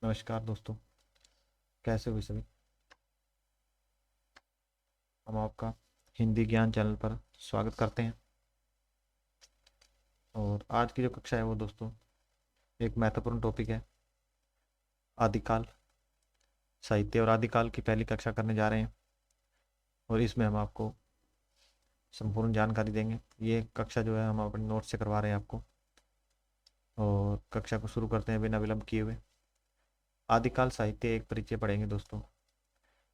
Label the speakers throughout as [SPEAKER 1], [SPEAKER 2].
[SPEAKER 1] नमस्कार दोस्तों, कैसे हो सभी। हम आपका हिंदी ज्ञान चैनल पर स्वागत करते हैं। और आज की जो कक्षा है वो दोस्तों एक महत्वपूर्ण टॉपिक है, आदिकाल, साहित्य और आदिकाल की पहली कक्षा करने जा रहे हैं। और इसमें हम आपको संपूर्ण जानकारी देंगे। ये कक्षा जो है हम अपने नोट से करवा रहे हैं आपको। और कक्षा को शुरू करते हैं बिना विलंब किए हुए। आदिकाल साहित्य एक परिचय पढ़ेंगे दोस्तों।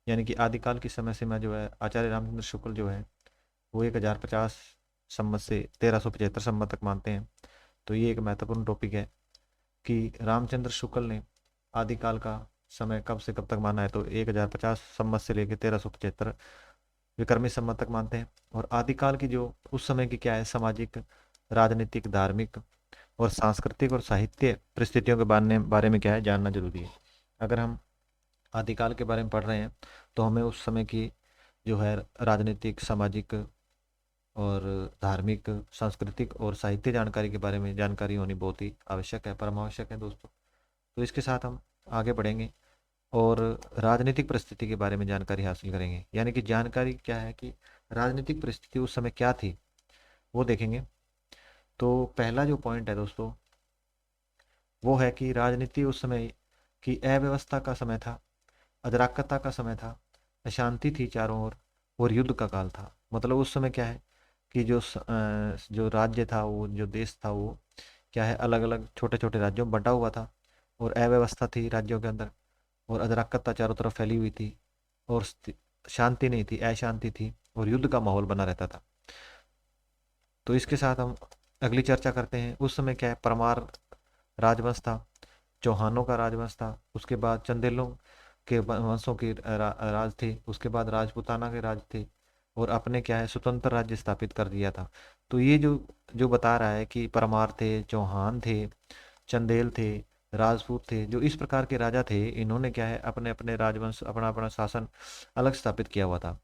[SPEAKER 1] यानी कि आदिकाल की समय सीमा जो है आचार्य रामचंद्र शुक्ल जो है वो 1050 संवत से 1375 संवत तक मानते हैं। तो ये एक महत्वपूर्ण टॉपिक है कि रामचंद्र शुक्ल ने आदिकाल का समय कब से कब तक माना है। तो 1050 संवत से लेकर 1375 विक्रमी संवत तक मानते हैं। और आदिकाल की जो उस समय की क्या है, सामाजिक, राजनीतिक, धार्मिक और सांस्कृतिक और साहित्य परिस्थितियों के बारे में क्या है जानना जरूरी है। अगर हम आदिकाल के बारे में पढ़ रहे हैं तो हमें उस समय की जो है राजनीतिक, सामाजिक और धार्मिक, सांस्कृतिक और साहित्य जानकारी के बारे में जानकारी होनी बहुत ही आवश्यक है, परम आवश्यक है दोस्तों। तो इसके साथ हम आगे बढ़ेंगे और राजनीतिक परिस्थिति के बारे में जानकारी हासिल करेंगे। यानी कि जानकारी क्या है कि राजनीतिक परिस्थिति उस समय क्या थी वो देखेंगे। तो पहला जो पॉइंट है दोस्तों वो है कि राजनीति उस समय की अव्यवस्था का समय था, अराजकता का समय था, अशांति थी चारों ओर और युद्ध का काल था। मतलब उस समय क्या है कि जो राज्य था, वो जो देश था वो क्या है, अलग अलग छोटे छोटे राज्यों में बंटा हुआ था। और अव्यवस्था थी राज्यों के अंदर और अराजकता चारों तरफ फैली हुई थी। और शांति नहीं थी, अशांति थी और युद्ध का माहौल बना रहता था। तो इसके साथ हम अगली चर्चा करते हैं। उस समय क्या है, परमार राजवंश था, चौहानों का राजवंश था, उसके बाद चंदेलों के वंशों की राज थे, उसके बाद राजपूताना के राज थे। और अपने क्या है स्वतंत्र राज्य स्थापित कर दिया था। तो ये जो जो बता रहा है कि परमार थे, चौहान थे, चंदेल थे, राजपूत थे, जो इस प्रकार के राजा थे, इन्होंने क्या है अपने अपने राजवंश, अपना अपना शासन अलग स्थापित किया हुआ था।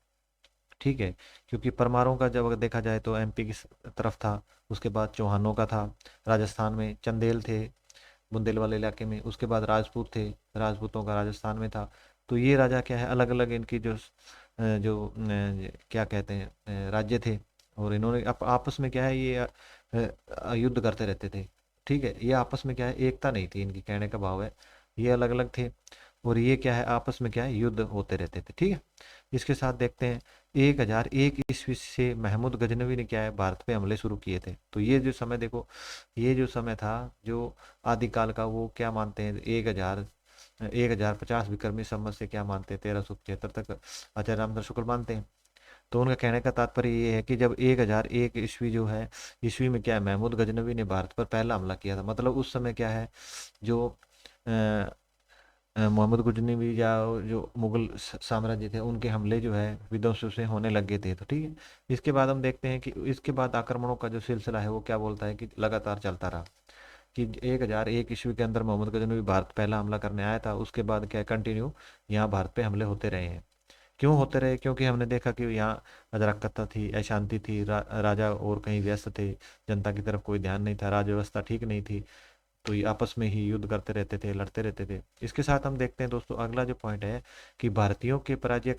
[SPEAKER 1] ठीक है। क्योंकि परमारों का जब अगर देखा जाए तो एमपी की तरफ था, उसके बाद चौहानों का था राजस्थान में, चंदेल थे बुंदेल वाले इलाके में, उसके बाद राजपूत थे, राजपूतों का राजस्थान में था। तो ये राजा क्या है, अलग अलग इनकी क्या कहते हैं राज्य थे। और इन्होंने आपस में क्या है ये युद्ध करते रहते थे। ठीक है, ये आपस में क्या है एकता नहीं थी, इनकी कहने का भाव है ये अलग अलग थे। और ये क्या है आपस में क्या है युद्ध होते रहते थे। ठीक है। इसके साथ देखते हैं 1001 ईस्वी से महमूद गजनवी ने क्या है भारत पे हमले शुरू किए थे। तो ये जो समय देखो, ये जो समय था जो आदिकाल का, वो क्या मानते हैं 1050 विक्रमी संवत से क्या मानते हैं 1375 तक आचार्य रामचंद्र शुक्ल मानते हैं। तो उनका कहने का तात्पर्य ये है कि जब 1001 ईस्वी जो है, ईस्वी में क्या है महमूद गजनवी ने भारत पर पहला हमला किया था। मतलब उस समय क्या है जो मोहम्मद गजनवी या जो मुगल साम्राज्य थे, उनके हमले जो है विध्वंसों से होने लगे थे। तो ठीक है। इसके बाद हम देखते हैं कि इसके बाद आक्रमणों का जो सिलसिला है वो क्या बोलता है कि लगातार चलता रहा। कि 1001 ईस्वी के अंदर मोहम्मद गजनवी भारत पहला हमला करने आया था, उसके बाद क्या कंटिन्यू यहाँ भारत पे हमले होते रहे हैं। क्यों होते रहे? क्योंकि हमने देखा कि यहाँ अराजकता थी, अशांति थी, राजा और कहीं व्यस्त थे, जनता की तरफ कोई ध्यान नहीं था, राज्य व्यवस्था ठीक नहीं थी। तो ये आपस में ही युद्ध करते रहते थे, लड़ते रहते थे। इसके साथ हम देखते हैं दोस्तों अगला जो पॉइंट है कि भारतीयों के पराजय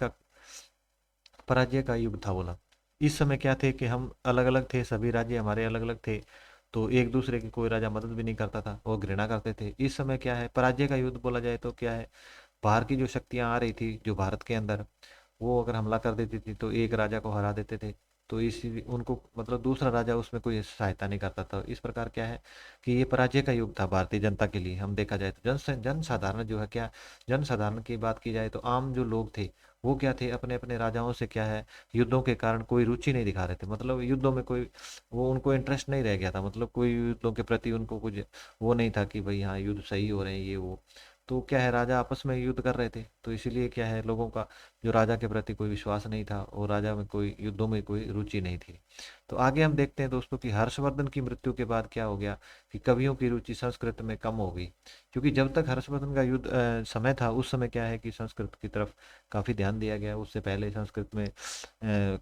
[SPEAKER 1] का युग था बोला। इस समय क्या थे कि हम अलग अलग थे, सभी राज्य हमारे अलग अलग थे। तो एक दूसरे की कोई राजा मदद भी नहीं करता था और घृणा करते थे। इस समय क्या है पराजय का युद्ध बोला जाए तो क्या है, बाहर की जो शक्तियां आ रही थी जो भारत के अंदर, वो अगर हमला कर देती थी तो एक राजा को हरा देते थे। तो इसी उनको मतलब दूसरा राजा उसमें कोई सहायता नहीं करता था। इस प्रकार क्या है कि ये पराजय का युग था भारतीय जनता के लिए। हम देखा जाए तो जन साधारण जो है क्या, जन साधारण की बात की जाए तो आम जो लोग थे वो क्या थे, अपने अपने राजाओं से क्या है युद्धों के कारण कोई रुचि नहीं दिखा रहे थे। मतलब युद्धों में कोई वो उनको इंटरेस्ट नहीं रह गया था। मतलब कोई युद्धों के प्रति उनको कुछ वो नहीं था कि भाई हाँ युद्ध सही हो रहे हैं ये वो। तो क्या है राजा आपस में युद्ध कर रहे थे, तो इसीलिए क्या है लोगों का जो राजा के प्रति कोई विश्वास नहीं था और राजा में कोई युद्धों में कोई रुचि नहीं थी। तो आगे हम देखते हैं दोस्तों कि हर्षवर्धन की मृत्यु के बाद क्या हो गया कि कवियों की रुचि संस्कृत में कम हो गई। क्योंकि जब तक हर्षवर्धन का युद्ध समय था, उस समय क्या है कि संस्कृत की तरफ काफी ध्यान दिया गया। उससे पहले संस्कृत में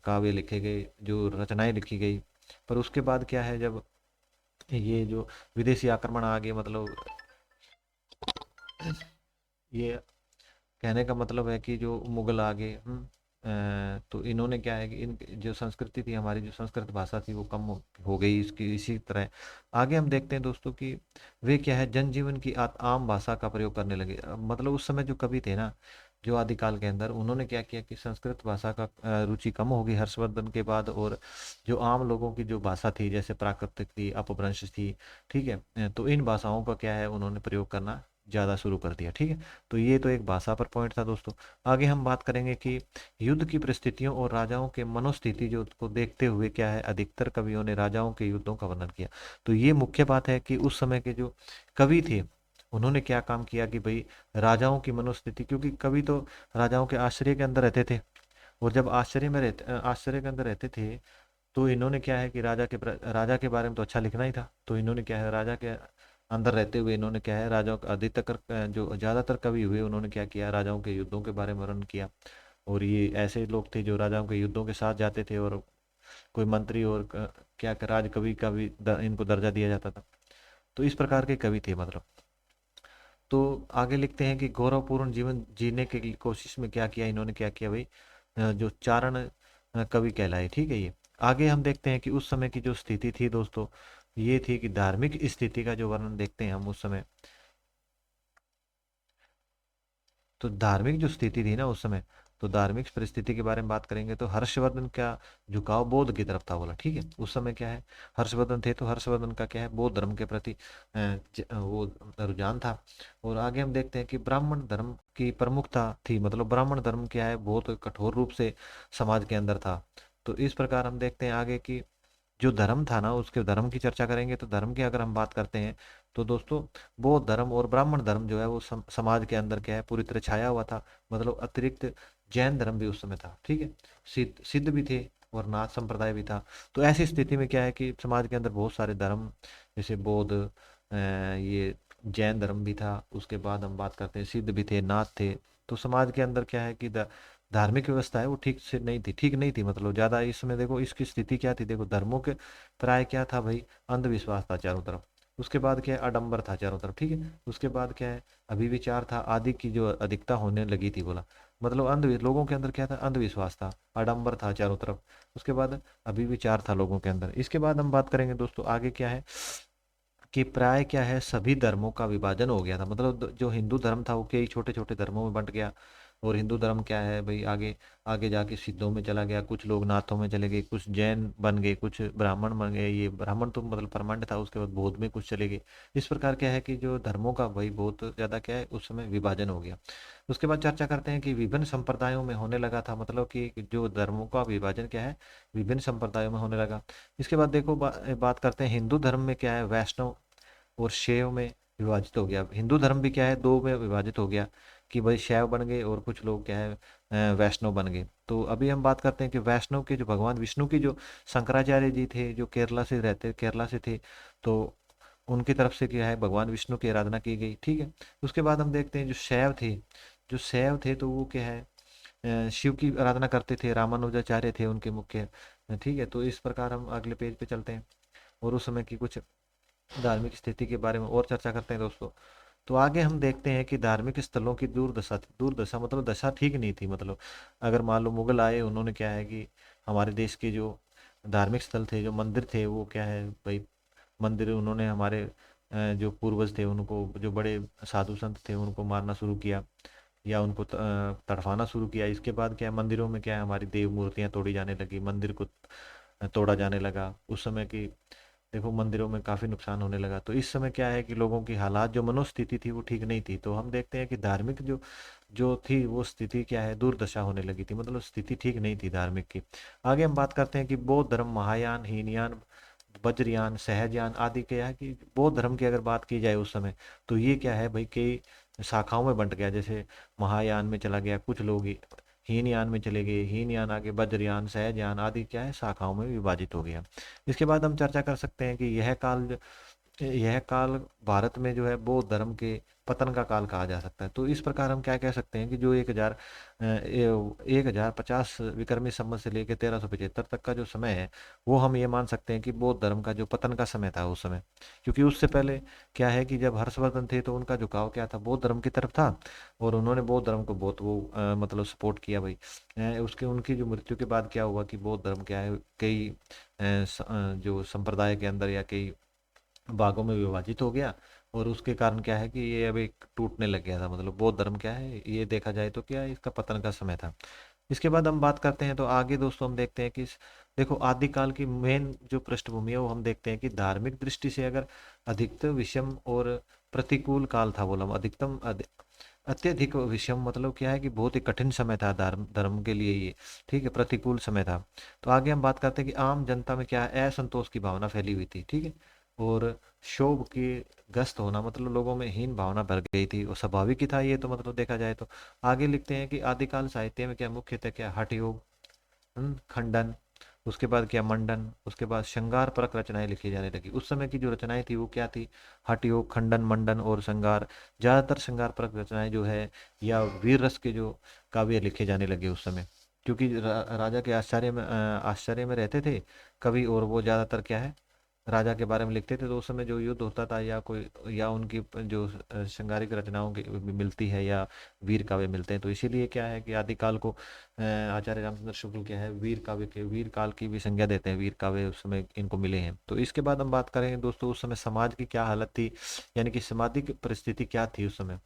[SPEAKER 1] काव्य लिखे गए, जो रचनाएं लिखी गई। पर उसके बाद क्या है, जब ये जो विदेशी आक्रमण आ गए, मतलब ये कहने का मतलब है कि जो मुगल आ गए, तो इन्होंने क्या है कि इन जो संस्कृति थी, हमारी जो संस्कृत भाषा थी वो कम हो गई। इसकी इसी तरह आगे हम देखते हैं दोस्तों कि वे क्या है जनजीवन की आम भाषा का प्रयोग करने लगे। मतलब उस समय जो कवि थे ना, जो आदिकाल के अंदर, उन्होंने क्या किया कि संस्कृत भाषा का रुचि कम हो गई हर्षवर्धन के बाद, और जो आम लोगों की जो भाषा थी जैसे प्राकृतिक थी, अपभ्रंश थी, ठीक है, तो इन भाषाओं का क्या है उन्होंने प्रयोग करना ज़्यादा शुरू कर दिया। ठीक है, तो ये तो एक भाषा पर पॉइंट था दोस्तों। आगे हम बात करेंगे कि युद्ध की परिस्थितियों और राजाओं के मनोस्थिति जो को देखते हुए क्या है अधिकतर कवियों ने राजाओं के युद्धों का वर्णन किया। तो ये मुख्य बात है कि उस समय के जो कवि थे उन्होंने क्या काम किया कि भाई राजाओं की मनोस्थिति, क्योंकि कवि तो राजाओं के आश्रय के अंदर रहते थे, और जब आश्चर्य के अंदर रहते थे, तो इन्होंने क्या है कि राजा के बारे में तो अच्छा लिखना ही था। तो इन्होंने क्या है राजा के अंदर रहते हुए इन्होंने क्या है राजाओं का अधिकतर जो ज्यादातर कवि हुए उन्होंने क्या किया, राजाओं के युद्धों के बारे में वर्णन किया। और ये ऐसे लोग थे जो राजाओं के युद्धों के साथ जाते थे, और कोई मंत्री और क्या राज कवि का भी इनको दर्जा दिया जाता था। तो इस प्रकार के कवि थे मतलब। तो आगे लिखते हैं कि गौरवपूर्ण जीवन जीने की कोशिश में क्या किया इन्होंने, क्या किया भाई, जो चारण कवि कहलाए। ठीक है, ये आगे हम देखते हैं कि उस समय की जो स्थिति थी दोस्तों, ये थी कि धार्मिक स्थिति का जो वर्णन देखते हैं हम उस समय। तो धार्मिक जो स्थिति थी ना उस समय, तो धार्मिक परिस्थिति के बारे में बात करेंगे तो हर्षवर्धन का झुकाव बौद्ध की तरफ था बोला। ठीक है, उस समय क्या है हर्षवर्धन थे, तो हर्षवर्धन का क्या है बौद्ध धर्म के प्रति वो रुझान था। और आगे हम देखते हैं कि ब्राह्मण धर्म की प्रमुखता थी, मतलब ब्राह्मण धर्म क्या है बहुत कठोर रूप से समाज के अंदर था। तो इस प्रकार हम देखते हैं आगे की जो धर्म था ना, उसके धर्म की चर्चा करेंगे। तो धर्म की अगर हम बात करते हैं तो दोस्तों बौद्ध धर्म और ब्राह्मण धर्म जो है वो समाज के अंदर क्या है पूरी तरह छाया हुआ था। मतलब अतिरिक्त जैन धर्म भी उस समय था। ठीक है, सिद्ध सिद्ध भी थे और नाथ संप्रदाय भी था। तो ऐसी स्थिति में क्या है कि समाज के अंदर बहुत सारे धर्म, जैसे बौद्ध, ये जैन धर्म भी था, उसके बाद हम बात करते हैं सिद्ध भी थे, नाथ थे। तो समाज के अंदर क्या है कि धार्मिक व्यवस्था है वो ठीक नहीं थी। मतलब ज्यादा इसमें देखो इसकी स्थिति क्या थी, देखो धर्मों के प्राय क्या था भाई, अंधविश्वास था चारों तरफ। उसके बाद क्या है आडंबर था चारों तरफ। ठीक है, उसके बाद क्या है अभिविचार था, आदि की जो अधिकता होने लगी थी बोला। मतलब लोगों के अंदर क्या था, अंधविश्वास था, आडंबर था चारों तरफ। उसके बाद अभिविचार था लोगों के अंदर। इसके बाद हम बात करेंगे दोस्तों आगे क्या है कि प्राय क्या है सभी धर्मों का विभाजन हो गया था। मतलब जो हिंदू धर्म था वो कई छोटे छोटे धर्मों में बंट गया। और हिंदू धर्म क्या है भाई आगे आगे जाके सिद्धों में चला गया, कुछ लोग नाथों में चले गए, कुछ जैन बन गए, कुछ ब्राह्मण बन गए। ये ब्राह्मण तो मतलब परमानेंट था, उसके बाद बौद्ध में कुछ चले गए। इस प्रकार क्या है कि जो धर्मों का भाई बहुत ज्यादा क्या है उस समय विभाजन हो गया। उसके बाद चर्चा करते हैं कि विभिन्न संप्रदायों में होने लगा था। मतलब कि जो धर्मों का विभाजन क्या है विभिन्न संप्रदायों में होने लगा। इसके बाद देखो बात करते हैं हिंदू धर्म में क्या है वैष्णव और शैव में विभाजित हो गया। हिंदू धर्म भी क्या है दो में विभाजित हो गया कि भाई शैव बन गए और कुछ लोग क्या है वैष्णव बन गए। तो अभी हम बात करते हैं कि वैष्णव के जो भगवान विष्णु की जो शंकराचार्य जी थे जो केरला से थे, तो उनकी तरफ से क्या है भगवान विष्णु की आराधना की गई। ठीक है, उसके बाद हम देखते हैं जो शैव थे तो वो क्या है शिव की आराधना करते थे, रामानुजाचार्य थे उनके मुख्य। ठीक है, तो इस प्रकार हम अगले पेज पे चलते हैं और उस समय की कुछ धार्मिक स्थिति के बारे में और चर्चा करते हैं दोस्तों। तो आगे हम देखते हैं कि धार्मिक स्थलों की दुर्दशा थी। दुर्दशा मतलब दशा ठीक नहीं थी। मतलब अगर मान लो मुगल आए, उन्होंने क्या है कि हमारे देश के जो धार्मिक स्थल थे, जो मंदिर थे, वो क्या है भाई मंदिर उन्होंने हमारे जो पूर्वज थे उनको, जो बड़े साधु संत थे उनको मारना शुरू किया या उनको तड़फाना शुरू किया। इसके बाद क्या है मंदिरों में क्या है हमारी देव मूर्तियां तोड़ी जाने लगी, मंदिर को तोड़ा जाने लगा। उस समय की देखो मंदिरों में काफी नुकसान होने लगा। तो इस समय क्या है कि लोगों की हालात जो मनोस्थिति थी वो ठीक नहीं थी। तो हम देखते हैं कि धार्मिक जो जो थी वो स्थिति क्या है दुर्दशा होने लगी थी, मतलब स्थिति ठीक नहीं थी धार्मिक की। आगे हम बात करते हैं कि बौद्ध धर्म महायान, हीनयान, वज्रयान, सहजयान आदि क्या है कि बौद्ध धर्म की अगर बात की जाए उस समय, तो ये क्या है भाई कई शाखाओं में बंट गया। जैसे महायान में चला गया, कुछ लोग हीनयान में चले गए, हीनयान आगे वज्रयान, सहजयान आदि क्या है शाखाओं में विभाजित हो गया। इसके बाद हम चर्चा कर सकते हैं कि यह काल भारत में जो है बौद्ध धर्म के पतन का काल कहा जा सकता है। तो इस प्रकार हम क्या कह सकते हैं कि जो 1050 विक्रमी संवत से लेकर 1375 तक का जो समय है, वो हम ये मान सकते हैं कि बौद्ध धर्म का जो पतन का समय था उस समय। क्योंकि उससे पहले क्या है कि जब हर्षवर्धन थे तो उनका झुकाव क्या था, बौद्ध धर्म की तरफ था, और उन्होंने बौद्ध धर्म को बहुत वो मतलब सपोर्ट किया भाई। उसके उनकी जो मृत्यु के बाद क्या हुआ कि बौद्ध धर्म क्या है, कई जो संप्रदाय के अंदर या कई भागों में विभाजित हो गया, और उसके कारण क्या है कि ये अब एक टूटने लग गया था। मतलब बौद्ध धर्म क्या है, ये देखा जाए तो क्या है, इसका पतन का समय था। इसके बाद हम बात करते हैं तो आगे दोस्तों हम देखते हैं कि देखो आदिकाल की मेन जो पृष्ठभूमि है वो हम देखते हैं कि धार्मिक दृष्टि से अगर अधिकतर विषम और प्रतिकूल काल था, बोला अत्यधिक विषम मतलब क्या है कि बहुत ही कठिन समय था धर्म धर्म के लिए ये, ठीक है, प्रतिकूल समय था। तो आगे हम बात करते हैं कि आम जनता में क्या है, असंतोष की भावना फैली हुई थी, ठीक है, और क्षोभ की ग्रस्त होना, मतलब लोगों में हीन भावना भर गई थी, और स्वाभाविक ही था ये तो, मतलब देखा जाए तो। आगे लिखते हैं कि आदिकाल साहित्य में क्या मुख्यतः क्या हठ योग, खंडन, उसके बाद क्या मंडन, उसके बाद श्रृंगार परक रचनाएं लिखी जाने लगी। उस समय की जो रचनाएं थी वो क्या थी, हठ योग, खंडन, मंडन और श्रृंगार। ज्यादातर श्रृंगार परक रचनाएं जो है या वीर रस के जो काव्य लिखे जाने लगे उस समय, क्योंकि राजा के आश्चर्य में रहते थे कवि, और वो ज्यादातर क्या है राजा के बारे में लिखते थे। तो उस समय जो युद्ध होता था या कोई या उनकी जो श्रृंगारिक रचनाओं की मिलती है या वीर काव्य मिलते हैं, तो इसीलिए क्या है कि आदिकाल को आचार्य रामचंद्र शुक्ल क्या है वीर काव्य के वीर काल की भी संज्ञा देते हैं, वीर काव्य उस समय इनको मिले हैं। तो इसके बाद हम बात करेंगे दोस्तों उस समय समाज की क्या हालत थी, यानी कि सामाजिक परिस्थिति क्या थी उस समय।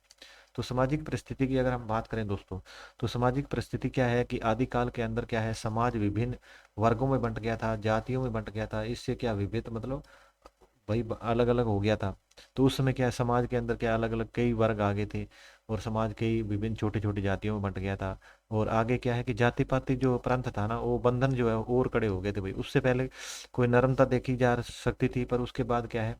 [SPEAKER 1] तो सामाजिक परिस्थिति की अगर हम बात करें दोस्तों, तो सामाजिक परिस्थिति क्या है कि आदिकाल के अंदर क्या है, समाज विभिन्न वर्गों में बंट गया था, जातियों में बंट गया था। इससे क्या विभिन्न मतलब भाई अलग अलग हो गया था। तो उस समय क्या है, समाज के अंदर क्या अलग अलग कई वर्ग आ गए थे, और समाज कई विभिन्न छोटी छोटी जातियों में बंट गया था। और आगे क्या है कि जाति पाति जो पंथ था ना, वो बंधन जो है और कड़े हो गए थे भाई। उससे पहले कोई नरमता देखी जा सकती थी, पर उसके बाद क्या है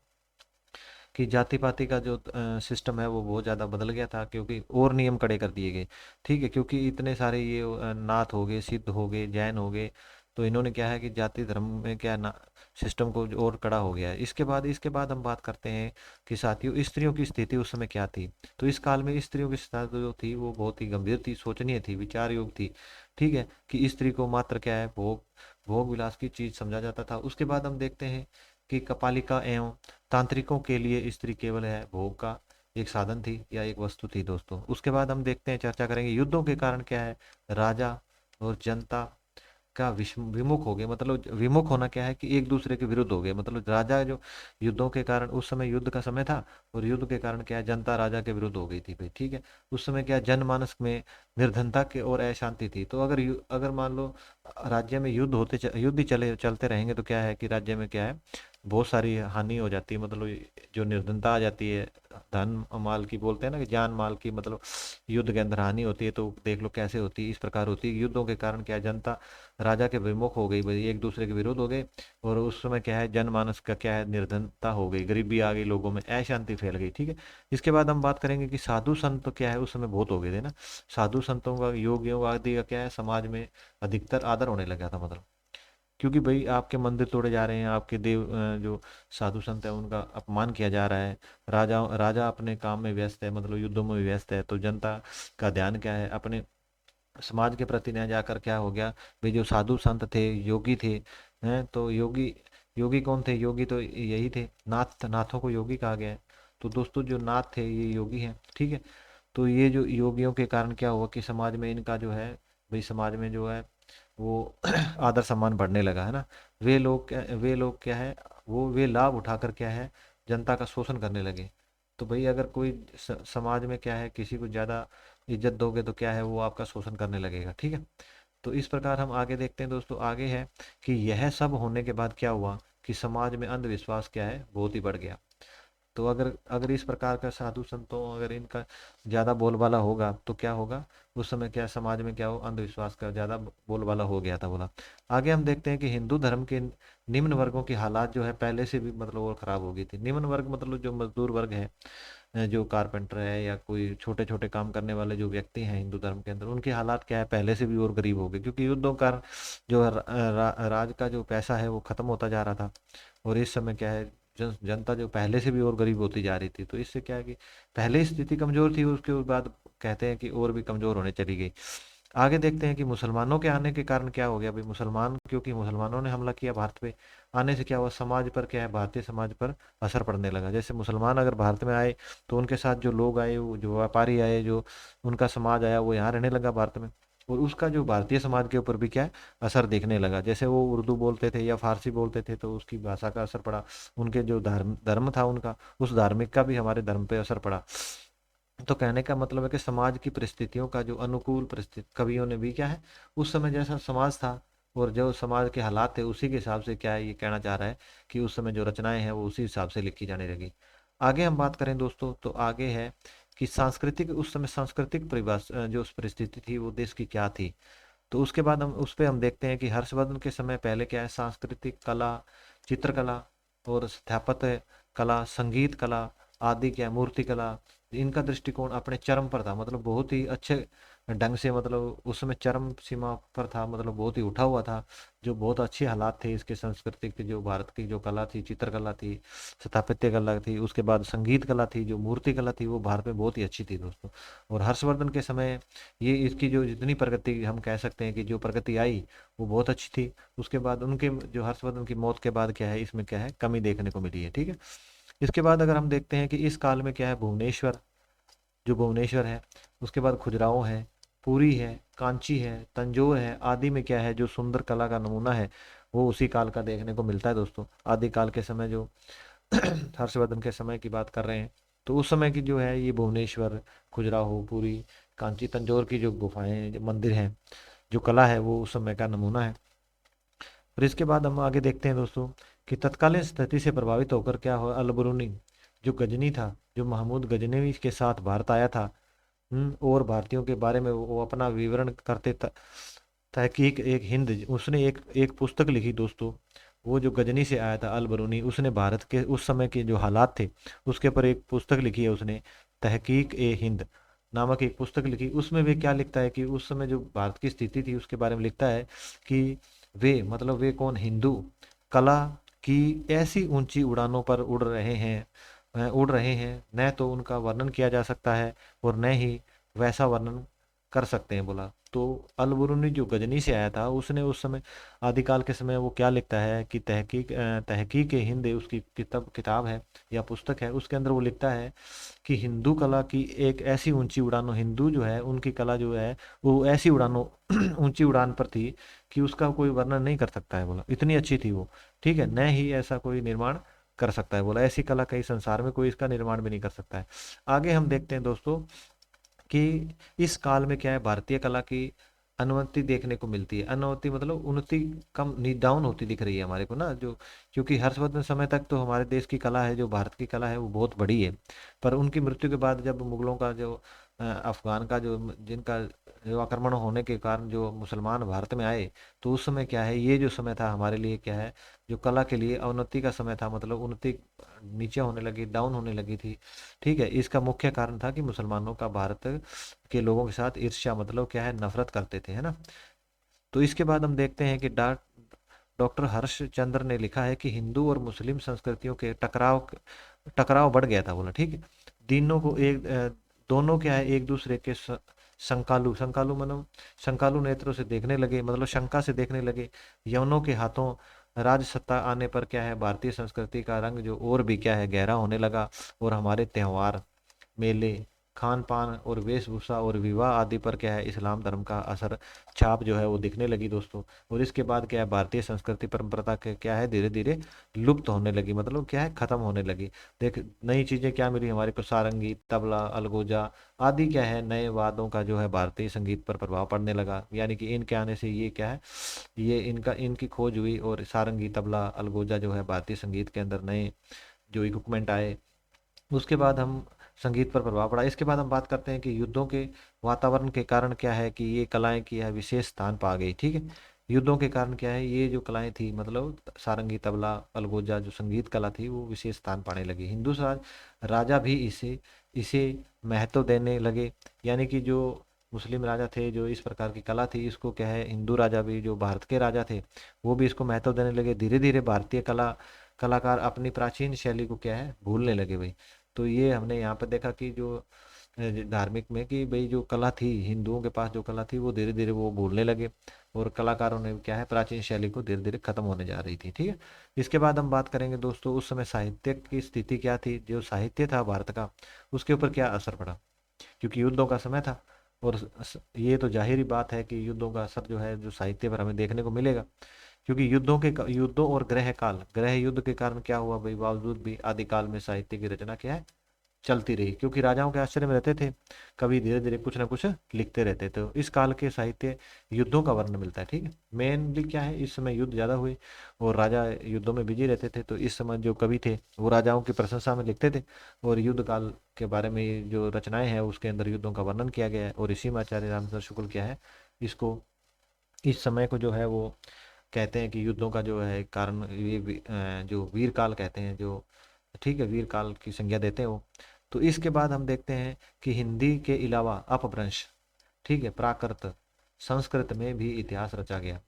[SPEAKER 1] कि जाति पाति का जो सिस्टम है वो बहुत ज़्यादा बदल गया था, क्योंकि और नियम कड़े कर दिए गए, ठीक है, क्योंकि इतने सारे ये नाथ हो गए, सिद्ध हो गए, जैन हो गए। तो इन्होंने क्या है कि जाति धर्म में क्या ना सिस्टम को और कड़ा हो गया है। इसके बाद हम बात करते हैं कि साथियों स्त्रियों की स्थिति उस समय क्या थी। तो इस काल में स्त्रियों की स्थिति जो थी वो बहुत ही गंभीर थी, सोचनीय थी, विचार योग थी, ठीक है, कि स्त्री को मात्र क्या है भोग भोग विलास की चीज समझा जाता था। उसके बाद हम देखते हैं कि कपालिका एवं तांत्रिकों के लिए स्त्री केवल है भोग का एक साधन थी या एक वस्तु थी दोस्तों। उसके बाद हम देखते हैं, चर्चा करेंगे युद्धों के कारण क्या है, राजा और जनता का विमुख हो गए। मतलब विमुख होना क्या है कि एक दूसरे के विरुद्ध हो गए। मतलब राजा जो युद्धों के कारण, उस समय युद्ध का समय था, और युद्ध के कारण क्या है जनता राजा के विरुद्ध हो गई थी भाई, ठीक है। उस समय क्या जनमानस में निर्धनता के और अशांति थी। तो अगर मान लो राज्य में युद्ध ही चलते रहेंगे तो क्या है कि राज्य में क्या है बहुत सारी हानि हो जाती है। मतलब जो निर्धनता आ जाती है, धन माल की बोलते हैं ना कि जान माल की, मतलब युद्ध के अंदर हानि होती है। तो देख लो कैसे होती है, इस प्रकार होती है। युद्धों के कारण क्या है जनता राजा के विमुख हो गई भाई, एक दूसरे के विरोध हो गए। और उस समय क्या है जनमानस का क्या है निर्धनता हो गई, गरीबी आ गई, लोगों में अशांति फैल गई, ठीक है। इसके बाद हम बात करेंगे कि साधु संत तो क्या है उस समय बहुत हो गए थे ना। साधु संतों का योगियों आदि का क्या है समाज में अधिकतर आदर होने लगा था। मतलब क्योंकि भाई आपके मंदिर तोड़े जा रहे हैं, आपके जो साधु संत है उनका अपमान किया जा रहा है, राजा राजा अपने काम में व्यस्त है, मतलब युद्धों में व्यस्त है। तो जनता का ध्यान क्या है अपने समाज के प्रति न जाकर क्या हो गया, वे जो साधु संत थे, योगी थे, हैं, तो योगी योगी कौन थे, योगी तो यही थे, नाथों को योगी कहा गया है। तो दोस्तों जो नाथ थे ये योगी हैं, ठीक है। तो ये जो योगियों के कारण क्या हुआ कि समाज में इनका जो है भाई, समाज में जो है वो आदर सम्मान बढ़ने लगा है ना। वे लोग क्या है, वो वे लाभ उठाकर क्या है जनता का शोषण करने लगे। तो भाई अगर कोई समाज में क्या है किसी को ज्यादा इज्जत दोगे तो क्या है वो आपका शोषण करने लगेगा, ठीक है। तो इस प्रकार हम आगे देखते हैं दोस्तों, आगे है कि यह सब होने के बाद क्या हुआ कि समाज में अंधविश्वास क्या है बहुत ही बढ़ गया। तो अगर अगर इस प्रकार का साधु संतों अगर इनका ज्यादा बोलबाला होगा तो क्या होगा, उस समय क्या समाज में क्या हो अंधविश्वास का ज्यादा बोलबाला हो गया था, बोला। आगे हम देखते हैं कि हिंदू धर्म के निम्न वर्गों की हालात जो है पहले से भी मतलब और खराब हो गई थी। निम्न वर्ग मतलब जो मजदूर वर्ग है, जो कारपेंटर है या कोई छोटे छोटे काम करने वाले जो व्यक्ति हैं हिंदू धर्म के अंदर, उनकी हालात क्या है पहले से भी और गरीब हो गए, क्योंकि युद्धों का जो राज का जो पैसा है वो खत्म होता जा रहा था। और इस समय क्या है जनता जो पहले से भी और गरीब होती जा रही थी। तो इससे क्या है कि पहले स्थिति कमजोर थी, उसके बाद कहते हैं कि और भी कमजोर होने चली गई। आगे देखते हैं कि मुसलमानों के आने के कारण क्या हो गया भाई। मुसलमान, क्योंकि मुसलमानों ने हमला किया भारत पे, आने से क्या हुआ, समाज पर क्या है, भारतीय समाज पर असर पड़ने लगा। जैसे मुसलमान अगर भारत में आए तो उनके साथ जो लोग आए, वो जो व्यापारी आए, जो उनका समाज आया, वो यहाँ रहने लगा भारत में। और उसका जो भारतीय समाज के ऊपर भी क्या है, असर दिखने लगा। जैसे वो उर्दू बोलते थे या फारसी बोलते थे तो उसकी भाषा का असर पड़ा। उनके जो धर्म धर्म था उनका, उस धार्मिक का भी हमारे धर्म पे असर पड़ा। तो कहने का मतलब है कि समाज की परिस्थितियों का जो अनुकूल परिस्थिति, कवियों ने भी क्या है, उस समय जैसा समाज था और जो समाज के हालात थे उसी के हिसाब से क्या है, ये कहना चाह रहा है कि उस समय जो रचनाएं हैं वो उसी हिसाब से लिखी जाने लगी। आगे हम बात करें दोस्तों, तो आगे है कि सांस्कृतिक, उस समय सांस्कृतिक परिभाषा जो उस परिस्थिति थी वो देश की क्या थी। तो उसके बाद हम उस पे हम देखते हैं कि हर्षवर्धन के समय पहले क्या है, सांस्कृतिक कला, चित्रकला और स्थापत्य कला, संगीत कला आदि, क्या है, मूर्ति कला, इनका दृष्टिकोण अपने चरम पर था। मतलब बहुत ही अच्छे ढंग से, मतलब उस समय चरम सीमा पर था, मतलब बहुत ही उठा हुआ था। जो बहुत अच्छे हालात थे इसके सांस्कृतिक, जो भारत की जो कला थी, चित्रकला थी, स्थापत्य कला थी, उसके बाद संगीत कला थी, जो मूर्ति कला थी, वो भारत में बहुत ही अच्छी थी दोस्तों। और हर्षवर्धन के समय ये इसकी जो जितनी प्रगति, हम कह सकते हैं कि जो प्रगति आई वो बहुत अच्छी थी। उसके बाद उनके जो हर्षवर्धन की मौत के बाद क्या है, इसमें क्या है, कमी देखने को मिली है। ठीक है। इसके बाद अगर हम देखते हैं कि इस काल में क्या है, भुवनेश्वर, जो भुवनेश्वर है, उसके बाद खजुराहो है, पुरी है, कांची है, तंजौर है आदि में क्या है, जो सुंदर कला का नमूना है वो उसी काल का देखने को मिलता है दोस्तों। आदि काल के समय जो हर्षवर्धन के समय की बात कर रहे हैं, तो उस समय की जो है ये भुवनेश्वर, खजुराहो, पुरी, कांची, तंजौर की जो गुफाएं, जो मंदिर हैं, जो कला है, वो उस समय का नमूना है। और इसके बाद हम आगे देखते हैं दोस्तों कि तत्कालीन स्थिति से प्रभावित होकर क्या हुआ, अलबरूनी जो गजनी था, जो महमूद गजनवी के साथ भारत आया था, और भारतीयों के बारे में वो अपना विवरण करते तहकीक एक हिंद, उसने एक एक पुस्तक लिखी दोस्तों। वो जो गजनी से आया था, अल बरूनी, उसने भारत के उस समय के जो हालात थे उसके ऊपर एक पुस्तक लिखी है उसने, तहकीक ए हिंद नामक एक पुस्तक लिखी। उसमें वे क्या लिखता है कि उस समय जो भारत की स्थिति थी उसके बारे में लिखता है कि वे, मतलब वे कौन, हिंदू कला की ऐसी ऊंची उड़ानों पर उड़ रहे हैं, न तो उनका वर्णन किया जा सकता है और न ही वैसा वर्णन कर सकते हैं, बोला। तो अलबरूनी जो गजनी से आया था उसने उस समय, आदिकाल के समय, वो क्या लिखता है कि तहकीक हिंद उसकी किताब है या पुस्तक है, उसके अंदर वो लिखता है कि हिंदू कला की एक ऐसी ऊंची उड़ानों, हिंदू जो है उनकी कला जो है वो ऐसी उड़ानों ऊंची उड़ान पर थी कि उसका कोई वर्णन नहीं कर सकता है, बोला। इतनी अच्छी थी वो। ठीक है, न ही ऐसा कोई निर्माण कर सकता है, बोला। ऐसी कला कहीं संसार में कोई इसका निर्माण भी नहीं कर सकता है। आगे हम देखते हैं दोस्तों कि इस काल में क्या है, भारतीय कला की अनुवृत्ति देखने को मिलती है। अनुवृत्ति मतलब उन्नति कम, डाउन होती दिख रही है हमारे को ना, जो, क्योंकि हर्षवर्धन समय तक तो हमारे देश की कला है, जो भारत की कला है, वो बहुत बड़ी है। पर उनकी मृत्यु के बाद जब मुगलों का जो अफगान का जो, जिनका जो आक्रमण होने के कारण जो मुसलमान भारत में आए, तो उस समय क्या है, ये जो समय था हमारे लिए क्या है, जो कला के लिए अवनति का समय था। मतलब उन्नति नीचे होने लगी, डाउन होने लगी थी। ठीक है, इसका मुख्य कारण था कि मुसलमानों का भारत के लोगों के साथ ईर्ष्या, मतलब क्या है, नफरत करते थे, है ना। तो इसके बाद हम देखते हैं कि डॉक्टर हर्षचंद्र ने लिखा है कि हिंदू और मुस्लिम संस्कृतियों के टकराव टकराव बढ़ गया था, बोला। ठीक है, तीनों को दोनों क्या है, एक दूसरे के संकालु संकालु मतलब संकालु नेत्रों से देखने लगे, मतलब शंका से देखने लगे। यवनों के हाथों राज सत्ता आने पर क्या है, भारतीय संस्कृति का रंग जो और भी क्या है, गहरा होने लगा। और हमारे त्योहार, मेले, खान पान और वेशभूषा और विवाह आदि पर क्या है, इस्लाम धर्म का असर, छाप जो है वो दिखने लगी दोस्तों। और इसके बाद क्या है, भारतीय संस्कृति परंपरा के क्या है, धीरे धीरे लुप्त होने लगी, मतलब क्या है, खत्म होने लगी। देख, नई चीजें क्या मिली हमारे को, सारंगी, तबला, अलगोजा आदि, क्या है, नए वाद्यों का जो है भारतीय संगीत पर प्रभाव पड़ने लगा। यानी कि इनके आने से ये क्या है, ये इनकी खोज हुई, और सारंगी, तबला, अलगोजा जो है भारतीय संगीत के अंदर नए जो इक्विपमेंट आए, उसके बाद हम संगीत पर प्रभाव पड़ा। इसके बाद हम बात करते हैं कि युद्धों के वातावरण के कारण क्या है कि ये कलाएं की है विशेष स्थान पा गई। ठीक है, युद्धों के कारण क्या है, ये जो कलाएं थी, मतलब सारंगी, तबला, अलगोजा, जो संगीत कला थी, वो विशेष स्थान पाने लगी। हिंदू राजा भी इसे इसे महत्व देने लगे। यानी कि जो मुस्लिम राजा थे, जो इस प्रकार की कला थी, इसको क्या है, हिंदू राजा भी, जो भारत के राजा थे, वो भी इसको महत्व देने लगे। धीरे धीरे भारतीय कला कलाकार अपनी प्राचीन शैली को क्या है भूलने लगे भाई। तो ये हमने यहाँ पर देखा कि जो धार्मिक में कि भाई जो कला थी, हिंदुओं के पास जो कला थी वो धीरे धीरे वो भूलने लगे, और कलाकारों ने क्या है प्राचीन शैली को धीरे धीरे खत्म होने जा रही थी। ठीक है, इसके बाद हम बात करेंगे दोस्तों उस समय साहित्य की स्थिति क्या थी, जो साहित्य था भारत का उसके ऊपर क्या असर पड़ा, क्योंकि युद्धों का समय था। और ये तो जाहिर बात है कि युद्धों का असर जो है जो साहित्य पर हमें देखने को मिलेगा, क्योंकि युद्धों और ग्रह युद्ध के कारण क्या हुआ भाई, बावजूद भी आदिकाल में साहित्य की रचना क्या है चलती रही, क्योंकि राजाओं के आश्रय में रहते थे, कभी धीरे धीरे कुछ ना कुछ लिखते रहते थे। तो इस काल के साहित्य युद्धों का वर्णन मिलता है। ठीक है, मेनली क्या है इस समय युद्ध ज्यादा हुए और राजा युद्धों में बिजी रहते थे, तो इस समय जो कवि थे वो राजाओं की प्रशंसा में लिखते थे, और युद्ध काल के बारे में जो रचनाएं हैं उसके अंदर युद्धों का वर्णन किया गया है। और इसी में आचार्य रामचंद्र शुक्ल क्या है इसको, इस समय को जो है वो कहते हैं कि युद्धों का जो है कारण ये जो वीर काल कहते हैं जो, ठीक है, वीर काल की संज्ञा देते हैं वो। तो इसके बाद हम देखते हैं कि हिंदी के अलावा अपभ्रंश, ठीक है, प्राकृत, संस्कृत में भी इतिहास रचा गया,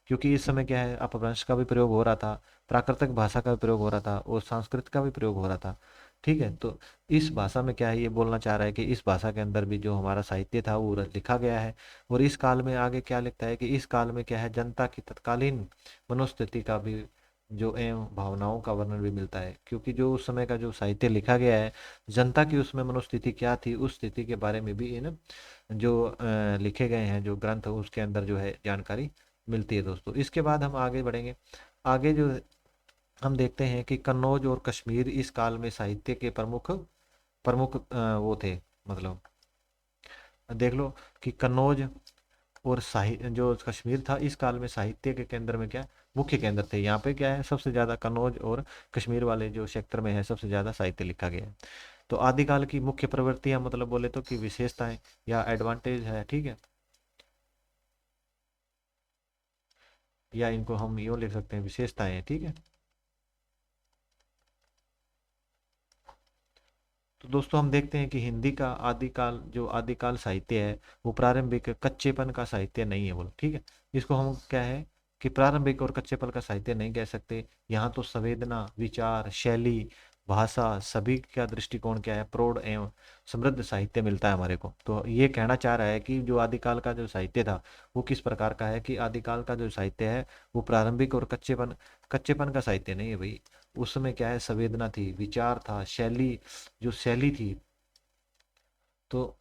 [SPEAKER 1] क्योंकि इस समय क्या है अपभ्रंश का भी प्रयोग हो रहा था, प्राकृतिक भाषा का भी प्रयोग हो रहा था और संस्कृत का भी प्रयोग हो रहा था। ठीक है, तो इस भाषा में क्या है ये बोलना चाह रहा है कि इस भाषा के अंदर भी जो हमारा साहित्य था वो लिखा गया है। और इस काल में आगे क्या लिखता है कि इस काल में क्या है जनता की तत्कालीन मनोस्थिति का भी जो एवं भावनाओं का वर्णन भी मिलता है, क्योंकि जो उस समय का जो साहित्य लिखा गया है जनता की उसमें मनोस्थिति क्या थी उस स्थिति के बारे में भी इन जो लिखे गए हैं जो ग्रंथ उसके अंदर जो है जानकारी मिलती है दोस्तों। इसके बाद हम आगे बढ़ेंगे, आगे जो हम देखते हैं कि कन्नौज और कश्मीर इस काल में साहित्य के प्रमुख प्रमुख वो थे, मतलब देख लो कि कन्नौज और साहित्य जो कश्मीर था इस काल में साहित्य के केंद्र में क्या मुख्य केंद्र थे। यहाँ पे क्या है सबसे ज्यादा कन्नौज और कश्मीर वाले जो क्षेत्र में है सबसे ज्यादा साहित्य लिखा गया है। तो आदिकाल की मुख्य प्रवृत्तियां मतलब बोले तो कि विशेषताएं या एडवांटेज है, ठीक है, या इनको हम यूं लिख सकते हैं विशेषताएं हैं, ठीक है। तो दोस्तों हम देखते हैं कि हिंदी का आदिकाल जो आदिकाल साहित्य है वो प्रारंभिक कच्चेपन का साहित्य नहीं है, बोलो ठीक है। इसको हम क्या है कि प्रारंभिक और कच्चेपन का साहित्य नहीं कह सकते। यहाँ तो संवेदना, विचार, शैली, भाषा सभी का दृष्टिकोण क्या है प्रौढ़ एवं समृद्ध साहित्य मिलता है हमारे को। तो ये कहना चाह रहा है कि जो आदिकाल का जो साहित्य था वो किस प्रकार का है कि आदिकाल का जो साहित्य है वो प्रारंभिक और कच्चेपन का साहित्य नहीं है भाई। उस समय क्या है संवेदना थी, विचार था, शैली, जो शैली थी, तो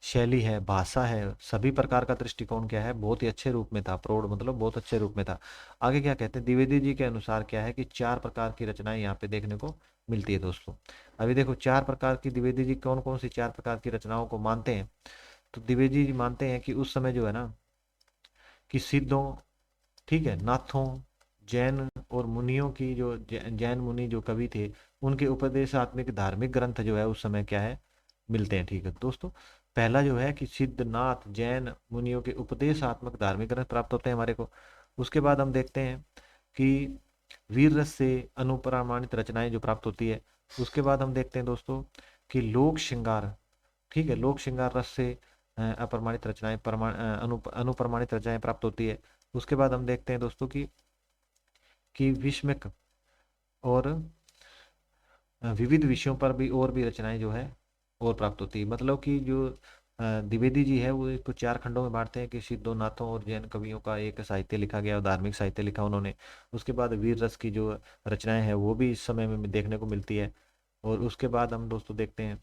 [SPEAKER 1] शैली है, भाषा है, सभी प्रकार का दृष्टिकोण क्या है बहुत ही अच्छे रूप में था, प्रौढ़ मतलब बहुत अच्छे रूप में था। आगे क्या कहते हैं द्विवेदी जी के अनुसार क्या है कि चार प्रकार की रचनाएं यहाँ पे देखने को मिलती है दोस्तों। अभी देखो चार प्रकार की द्विवेदी जी कौन कौन सी चार प्रकार की रचनाओं को मानते हैं। तो द्विवेदी जी मानते हैं कि उस समय जो है ना कि सिद्धों, ठीक है, नाथों, जैन और मुनियों की जो जैन मुनि जो कवि थे उनके उपदेशात्मक धार्मिक ग्रंथ जो है उस समय क्या है मिलते हैं। ठीक है दोस्तों, पहला जो है कि सिद्धनाथ जैन मुनियों के उपदेशात्मक धार्मिक ग्रंथ प्राप्त होते हैं हमारे को। उसके बाद हम देखते हैं कि वीर रस से अनुप्रामाणित रचनाएं जो प्राप्त होती है। उसके बाद हम देखते हैं दोस्तों कि लोक श्रृंगार, ठीक है, लोक श्रृंगार रस से अप्रमाणित रचनाएं अनुप्रमाणित रचनाएं प्राप्त होती है। उसके बाद हम देखते हैं दोस्तों कि विस्मक और विविध विषयों पर भी और भी रचनाएं जो है और प्राप्त होती है। मतलब कि जो द्विवेदी जी है वो इसको चार खंडों में बांटते हैं कि सिद्धों, नाथों और जैन कवियों का एक साहित्य लिखा गया और धार्मिक साहित्य लिखा उन्होंने। उसके बाद वीर रस की जो रचनाएं हैं वो भी इस समय में देखने को मिलती है। और उसके बाद हम दोस्तों देखते हैं,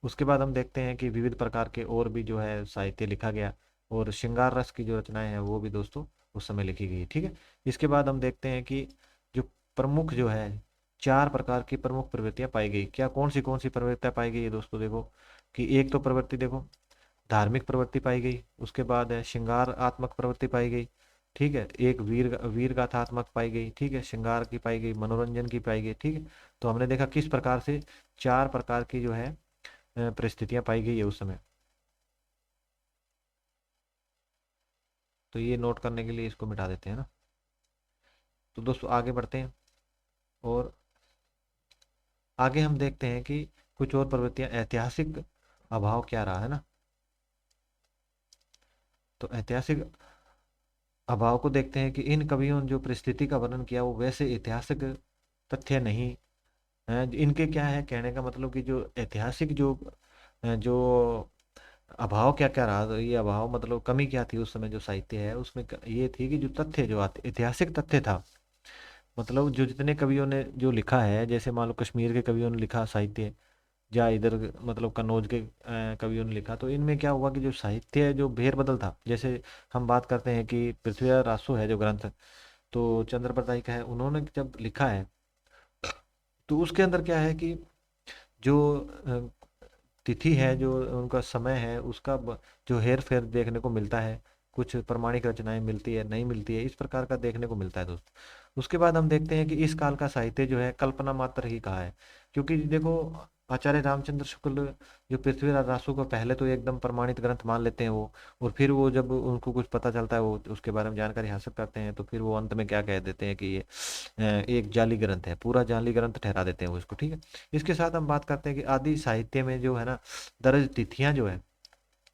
[SPEAKER 1] उसके बाद हम देखते हैं कि विविध प्रकार के और भी जो है साहित्य लिखा गया और श्रृंगार रस की जो रचनाएं हैं वो भी दोस्तों उस समय लिखी गई, ठीक है। इसके बाद हम देखते हैं कि जो प्रमुख जो है चार प्रकार की प्रमुख प्रवृत्तियां पाई गई, क्या कौन सी प्रवृत्तियां पाई गई है दोस्तों, देखो कि एक तो प्रवृत्ति देखो धार्मिक प्रवृत्ति पाई गई, उसके बाद है श्रृंगार आत्मक प्रवृत्ति पाई गई, ठीक है, एक वीर गाथात्मक पाई गई, ठीक है, श्रृंगार की पाई गई, मनोरंजन की पाई गई, ठीक है। तो हमने देखा किस प्रकार से चार प्रकार की जो है परिस्थितियां पाई गई है उस समय। तो ये नोट करने के लिए इसको मिटा देते हैं ना। तो दोस्तों आगे बढ़ते हैं और आगे हम देखते हैं कि कुछ और प्रवृत्तियां, ऐतिहासिक अभाव क्या रहा है ना। तो ऐतिहासिक अभाव को देखते हैं कि इन कवियों ने जो परिस्थिति का वर्णन किया वो वैसे ऐतिहासिक तथ्य नहीं है। इनके क्या है कहने का मतलब कि जो ऐतिहासिक जो अभाव क्या क्या रहा, तो ये अभाव मतलब कमी क्या थी उस समय जो साहित्य है उसमें ये थी कि जो तथ्य जो ऐतिहासिक तथ्य था, मतलब जो जितने कवियों ने जो लिखा है, जैसे मान लो कश्मीर के कवियों ने लिखा साहित्य, या इधर मतलब कन्नौज के कवियों ने लिखा, तो इनमें क्या हुआ कि जो साहित्य है जो भेर था। जैसे हम बात करते हैं कि पृथ्वीराज रासो है जो ग्रंथ, तो चंद्र बरदाई का है, उन्होंने जब लिखा है तो उसके अंदर क्या है कि जो तिथि है, जो उनका समय है, उसका जो हेर फेर देखने को मिलता है। कुछ प्रमाणिक रचनाएं मिलती है, नहीं मिलती है, इस प्रकार का देखने को मिलता है दोस्त। उसके बाद हम देखते हैं कि इस काल का साहित्य जो है कल्पना मात्र ही कहा है, क्योंकि देखो आचार्य रामचंद्र शुक्ल जो पृथ्वीराज रासो को पहले तो एकदम प्रमाणित ग्रंथ मान लेते हैं वो, और फिर वो जब उनको कुछ पता चलता है, वो उसके बारे में जानकारी हासिल करते हैं, तो फिर वो अंत में क्या कह देते हैं कि ये एक जाली ग्रंथ है, पूरा जाली ग्रंथ ठहरा देते हैं वो इसको, ठीक है। इसके साथ हम बात करते हैं कि आदि साहित्य में जो है ना दर्ज तिथियां जो है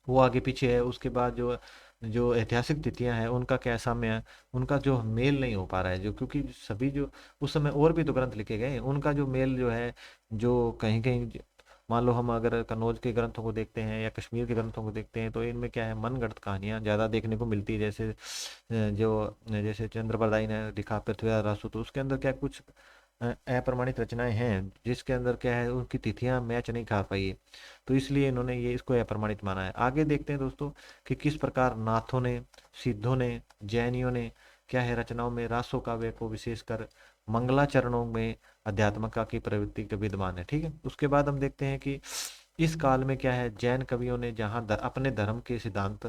[SPEAKER 1] वो आगे पीछे है। उसके बाद जो जो ऐतिहासिक तिथियां हैं उनका क्या साम्य है, उनका जो मेल नहीं हो पा रहा है, जो क्योंकि सभी जो उस समय और भी तो ग्रंथ लिखे गए हैं, उनका जो मेल जो है, जो कहीं कहीं मान लो हम अगर कन्नौज के ग्रंथों को देखते हैं या कश्मीर के ग्रंथों को देखते हैं, तो इनमें क्या है मनगढ़ंत कहानियां ज्यादा देखने को मिलती है। जैसे जैसे चंद्र बरदाई ने लिखा पृथ्वीराज रासो, तो उसके अंदर क्या कुछ अप्रमाणित रचनाएं हैं जिसके अंदर क्या है उनकी तिथियां मैच नहीं खा पाई है, तो इसलिए इन्होंने ये इसको अप्रमाणित माना है। आगे देखते हैं दोस्तों कि किस प्रकार नाथों ने, सिद्धों ने, जैनियों ने क्या है रचनाओं में रासो काव्य को विशेषकर मंगलाचरणों में अध्यात्मका की प्रवृत्ति का विद्यमान है, ठीक है। उसके बाद हम देखते हैं कि इस काल में क्या है जैन कवियों ने जहाँ अपने धर्म के सिद्धांत,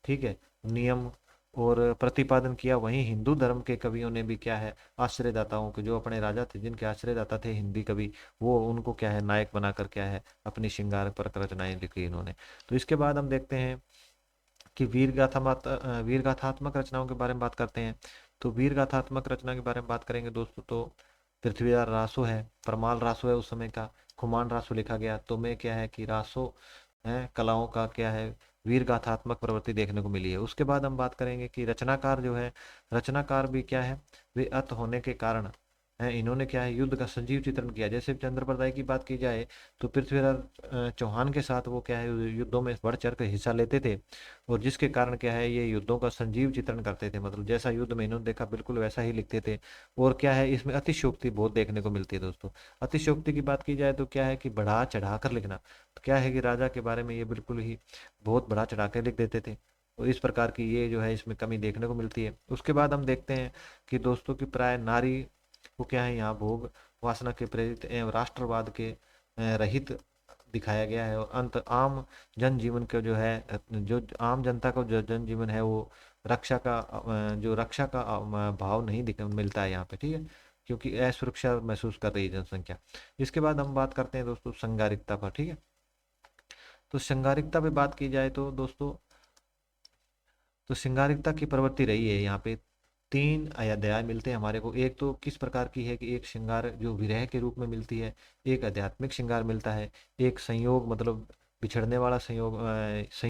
[SPEAKER 1] ठीक है, नियम और प्रतिपादन किया, वहीं हिंदू धर्म के कवियों ने भी क्या है आश्रयदाताओं के, जो अपने राजा थे जिनके आश्रयदाता थे हिंदी कवि, वो उनको क्या है नायक बनाकर क्या है अपनी श्रृंगार पर रचनाएं लिखी इन्होंने। तो इसके बाद हम देखते हैं कि वीर गाथात्मक रचनाओं के बारे में बात करते हैं। तो वीर गाथात्मक रचना के बारे में बात करेंगे दोस्तों, तो पृथ्वीराज रासो है, परमाल रासो है उस समय का, खुमान रासो लिखा गया, तो में क्या है कि रासो है कलाओं का क्या है वीर गाथात्मक प्रवृत्ति देखने को मिली है। उसके बाद हम बात करेंगे कि रचनाकार जो है, रचनाकार भी क्या है वे अत होने के कारण है, इन्होंने क्या है युद्ध का सजीव चित्रण किया। जैसे चंद्र बरदाई की बात की जाए तो पृथ्वीराज चौहान के साथ वो क्या है युद्धों में बढ़ चढ़ कर हिस्सा लेते थे, और जिसके कारण क्या है ये युद्धों का संजीव चित्रण करते थे, मतलब जैसा युद्ध में इन्होंने देखा बिल्कुल वैसा ही लिखते थे। और क्या है इसमें अतिशयोक्ति बहुत देखने को मिलती है दोस्तों। अतिशयोक्ति की बात की जाए तो क्या है कि बढ़ा चढ़ा कर लिखना, तो क्या है कि राजा के बारे में ये बिल्कुल ही बहुत बढ़ा चढ़ा कर लिख देते थे, और इस प्रकार की ये जो है इसमें कमी देखने को मिलती है। उसके बाद हम देखते हैं कि दोस्तों की प्राय नारी को क्या है यहाँ भोग वासना के प्रेरित एवं राष्ट्रवाद के रहित दिखाया गया है, और अंत आम जनजीवन का जो है जो आम जनता का जो जनजीवन है वो रक्षा का भाव नहीं दिख मिलता है यहाँ पे, ठीक है, क्योंकि असुरक्षा महसूस कर रही है जनसंख्या। इसके बाद हम बात करते हैं दोस्तों संगारिकता पर, ठीक है। तो संगारिकता पे बात की जाए तो दोस्तों, तो श्रृंगारिकता की प्रवृत्ति रही है यहाँ पे। तीन अध्याय मिलते हैं हमारे को, एक तो किस प्रकार की है कि एक श्रृंगार जो विरह के रूप में मिलती है, एक आध्यात्मिक श्रृंगार मिलता है, एक संयोग मतलब बिछड़ने वाला संयोग